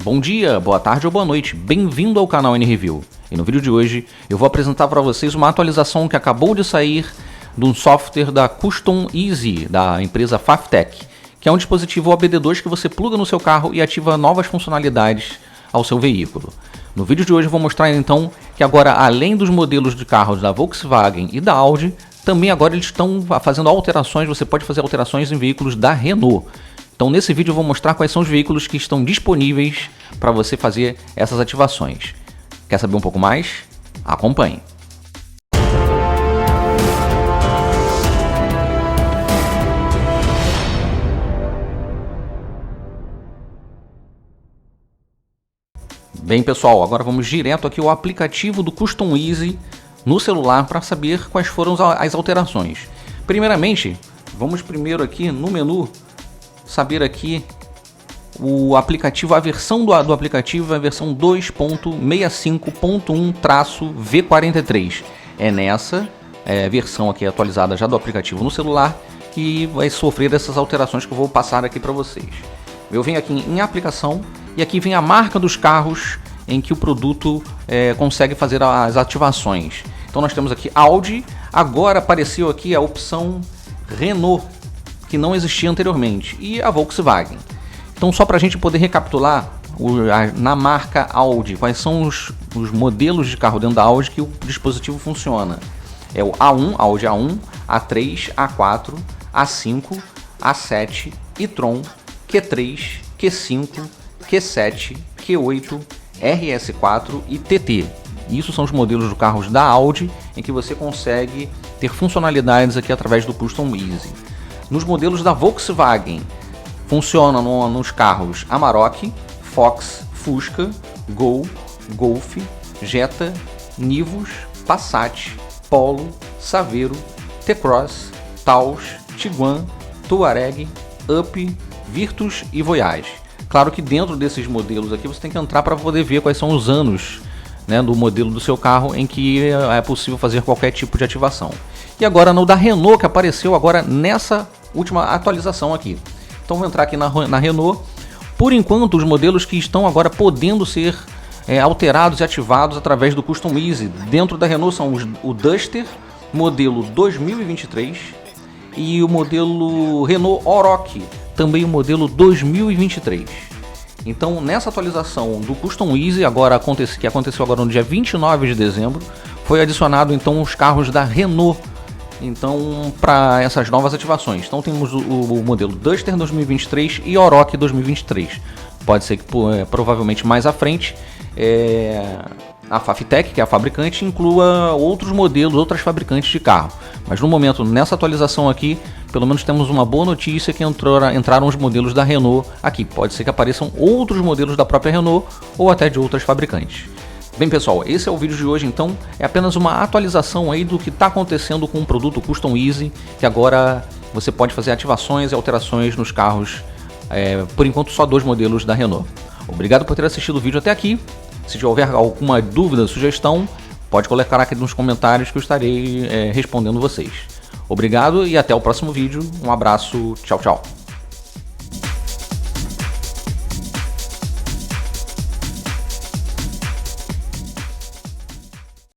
Bom dia, boa tarde ou boa noite, bem-vindo ao canal NReview. E no vídeo de hoje eu vou apresentar para vocês uma atualização que acabou de sair de um software da Custom Easy, da empresa Fafitec, que é um dispositivo OBD2 que você pluga no seu carro e ativa novas funcionalidades ao seu veículo. No vídeo de hoje eu vou mostrar então que agora, além dos modelos de carros da Volkswagen e da Audi, também agora eles estão fazendo alterações, você pode fazer alterações em veículos da Renault. Então nesse vídeo eu vou mostrar quais são os veículos que estão disponíveis para você fazer essas ativações. Quer saber um pouco mais? Acompanhe! Bem pessoal, agora vamos direto aqui ao aplicativo do Custom Easy no celular para saber quais foram as alterações. Primeiramente, vamos primeiro aqui no menu saber aqui o aplicativo, a versão do aplicativo é a versão 2.65.1-V43. É nessa versão aqui atualizada já do aplicativo no celular que vai sofrer essas alterações que eu vou passar aqui para vocês. Eu venho aqui em aplicação e aqui vem a marca dos carros em que o produto consegue fazer as ativações. Então nós temos aqui Audi, agora apareceu aqui a opção Renault, que não existia anteriormente, e a Volkswagen. Então só para a gente poder recapitular, na marca Audi, quais são os modelos de carro dentro da Audi que o dispositivo funciona. É o A1, Audi A1, A3, A4, A5, A7, e-tron, Q3, Q5, Q7, Q8, RS4 e TT. Isso são os modelos de carros da Audi em que você consegue ter funcionalidades aqui através do Custom Easy. Nos modelos da Volkswagen, funciona nos carros Amarok, Fox, Fusca, Gol, Golf, Jetta, Nivus, Passat, Polo, Saveiro, T-Cross, Taos, Tiguan, Touareg, Up, Virtus e Voyage. Claro que dentro desses modelos aqui você tem que entrar para poder ver quais são os anos, né, do modelo do seu carro em que é possível fazer qualquer tipo de ativação. E agora no da Renault, que apareceu agora nessa última atualização aqui. Então vou entrar aqui na Renault. Por enquanto, os modelos que estão agora podendo ser alterados e ativados através do Custom Easy dentro da Renault são o Duster, modelo 2023, e o modelo Renault Oroch, também o modelo 2023. Então nessa atualização do Custom Easy, que aconteceu agora no dia 29 de dezembro, foi adicionado então os carros da Renault, então, para essas novas ativações. Então temos o modelo Duster 2023 e Oroch 2023. Pode ser que provavelmente mais à frente a Fafitec, que é a fabricante, inclua outros modelos, outras fabricantes de carro. Mas no momento, nessa atualização aqui, pelo menos temos uma boa notícia que entraram os modelos da Renault aqui. Pode ser que apareçam outros modelos da própria Renault ou até de outras fabricantes. Bem pessoal, esse é o vídeo de hoje, então é apenas uma atualização aí do que está acontecendo com o produto Custom Easy, que agora você pode fazer ativações e alterações nos carros, por enquanto só 2 modelos da Renault. Obrigado por ter assistido o vídeo até aqui. Se houver alguma dúvida, sugestão, pode colocar aqui nos comentários que eu estarei respondendo vocês. Obrigado e até o próximo vídeo. Um abraço, tchau, tchau.